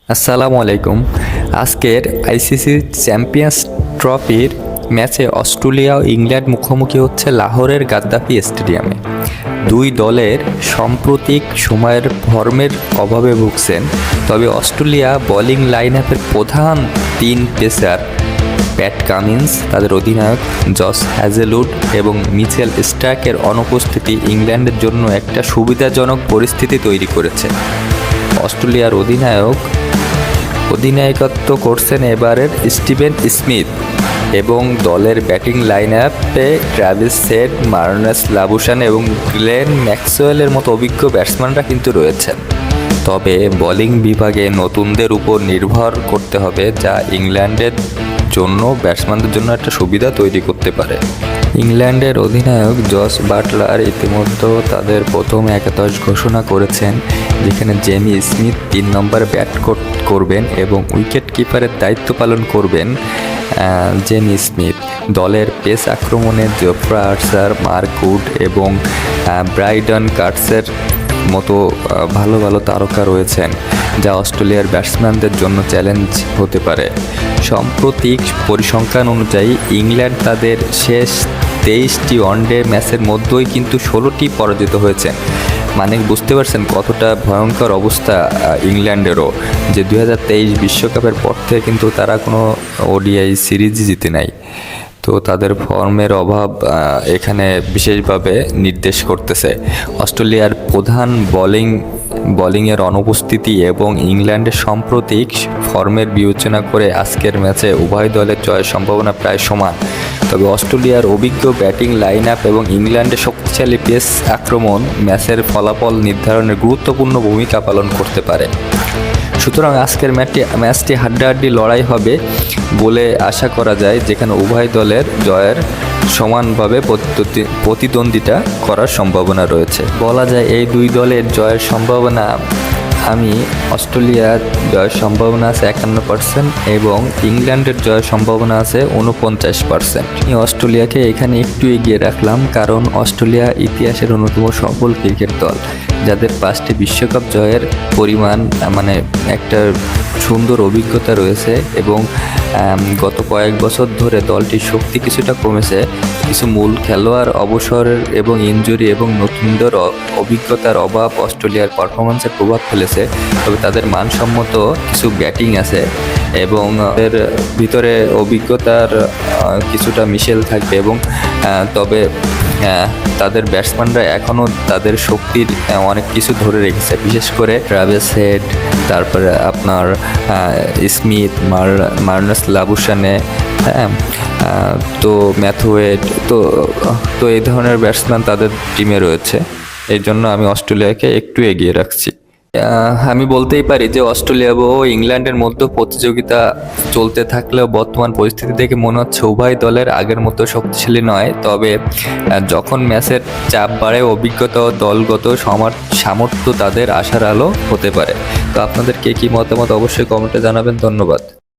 আসসালামু আলাইকুম। আজকের আইসিসি চ্যাম্পিয়ন্স ট্রফির ম্যাচে অস্ট্রেলিয়া ও ইংল্যান্ড মুখোমুখি হচ্ছে লাহোরের গাদ্দাফি স্টেডিয়ামে। দুই দলের সাম্প্রতিক সময়ের ফর্মের অভাবে ভুগছেন, তবে অস্ট্রেলিয়া বোলিং লাইন আপের প্রধান তিন পেসার প্যাট কামিন্স, তাদের অধিনায়ক জস হ্যাজেলউড এবং মিচেল স্টার্কের অনুপস্থিতি ইংল্যান্ডের জন্য একটা সুবিধাজনক পরিস্থিতি তৈরি করেছে। অস্ট্রেলিয়ার অধিনায়কত্ব করছেন এবারের স্টিভেন স্মিথ এবং দলের ব্যাটিং লাইন আপে ট্র্যাভিস হেড, মার্নাস লাবুশান এবং গ্লেন ম্যাক্সওয়েলের মতো অভিজ্ঞ ব্যাটসম্যানরা কিন্তু রয়েছেন। তবে বোলিং বিভাগে নতুনদের উপর নির্ভর করতে হবে, যা ইংল্যান্ডের জন্য ব্যাটসম্যানদের জন্য একটা সুবিধা তৈরি করতে পারে। ইংল্যান্ডের অধিনায়ক জস বাটলার ইতিমধ্যে তাদের প্রথম একাদশ ঘোষণা করেছেন, যেখানে জেমি স্মিথ 3 নম্বরে ব্যাট করবেন এবং উইকেট কিপারের দায়িত্ব পালন করবেন জেমি স্মিথ। দলের পেস আক্রমণে জোফ্রা আর্চার, মার্ক উড এবং ব্রাইডন কাটসের মতো ভালো ভালো তারকা রয়েছেন, যা অস্ট্রেলিয়ার ব্যাটসম্যানদের জন্য চ্যালেঞ্জ হতে পারে। সাম্প্রতিক পরিসংখ্যান অনুযায়ী ইংল্যান্ড তাদের শেষ 23টি ওয়ানডে ম্যাচের মধ্যেই কিন্তু 16টি পরাজিত হয়েছে। মানে বুঝতে পারছেন কতটা ভয়ঙ্কর অবস্থা ইংল্যান্ডেরও, যে 2023 বিশ্বকাপের পর থেকে কিন্তু তারা কোনো ওডিআই সিরিজই জিতে নাই। তো তাদের ফর্মের অভাব এখানে বিশেষভাবে নির্দেশ করতেছে। অস্ট্রেলিয়ার প্রধান বোলিংয়ের অনুপস্থিতি এবং ইংল্যান্ডের সাম্প্রতিক ফর্মের বিবেচনা করে আজকের ম্যাচে উভয় দলের জয়ের সম্ভাবনা প্রায় সমান। তবে অস্ট্রেলিয়ার অভিজ্ঞ ব্যাটিং লাইন আপ এবং ইংল্যান্ডের শক্তিশালী পেস আক্রমণ ম্যাচের ফলাফল নির্ধারণে গুরুত্বপূর্ণ ভূমিকা পালন করতে পারে। সুতরাং আজকের ম্যাচটি হাড্ডাহাড্ডি লড়াই হবে বলে আশা করা যায়, যেখানে উভয় দলের জয়ের সমানভাবে প্রতিদ্বন্দ্বিতা করার সম্ভাবনা রয়েছে। বলা যায় এই দুই দলের জয়ের সম্ভাবনা, অস্ট্রেলিয়ার জয়ের সম্ভাবনা আছে 51% এবং ইংল্যান্ডের জয়ের সম্ভাবনা আছে 49%। অস্ট্রেলিয়াকে এখানে একটু এগিয়ে রাখলাম, কারণ অস্ট্রেলিয়া ইতিহাসের অন্যতম সফল ক্রিকেট দল, যাদের 5টি বিশ্বকাপ জয়ের পরিমাণ একটা সুন্দর অভিজ্ঞতা রয়েছে এবং গত কয়েক বছর ধরে দলটির শক্তি কিছুটা কমেছে। কিছু মূল খেলোয়াড় অবসরের এবং ইনজুরি এবং নতুনদের অভিজ্ঞতার অভাব অস্ট্রেলিয়ার পারফরমেন্সে প্রভাব ফেলেছে। তবে তাদের মানসম্মত কিছু ব্যাটিং আছে এবং এর ভিতরে অভিজ্ঞতার কিছুটা মিশেল থাকবে এবং তবে তাদের ব্যাটসম্যানরা এখনও তাদের শক্তির অনেক কিছু ধরে রেখেছে, বিশেষ করে ট্র্যাভিস হেড, তারপরে আপনার স্মিথ, মার্নাস লাবুশানে, তো ম্যাথওয়েড, তো এই ধরনের ব্যাটসম্যান তাদের টিমে রয়েছে। এই জন্য আমি অস্ট্রেলিয়াকে একটু এগিয়ে রাখছি। আমি বলতেই পারি যে অস্ট্রেলিয়া ও ইংল্যান্ডের মধ্যে প্রতিযোগিতা চলতে থাকলেও বর্তমান পরিস্থিতি দেখে মনে হচ্ছে উভয় দলের আগের মতো শক্তিশালী নয়। তবে যখন ম্যাচের চাপ বাড়ে, অভিজ্ঞতা ও দলগত সামর্থ্য তাদের আশার আলো হতে পারে। তো আপনাদের কে কী মতামত অবশ্যই কমেন্টে জানাবেন। ধন্যবাদ।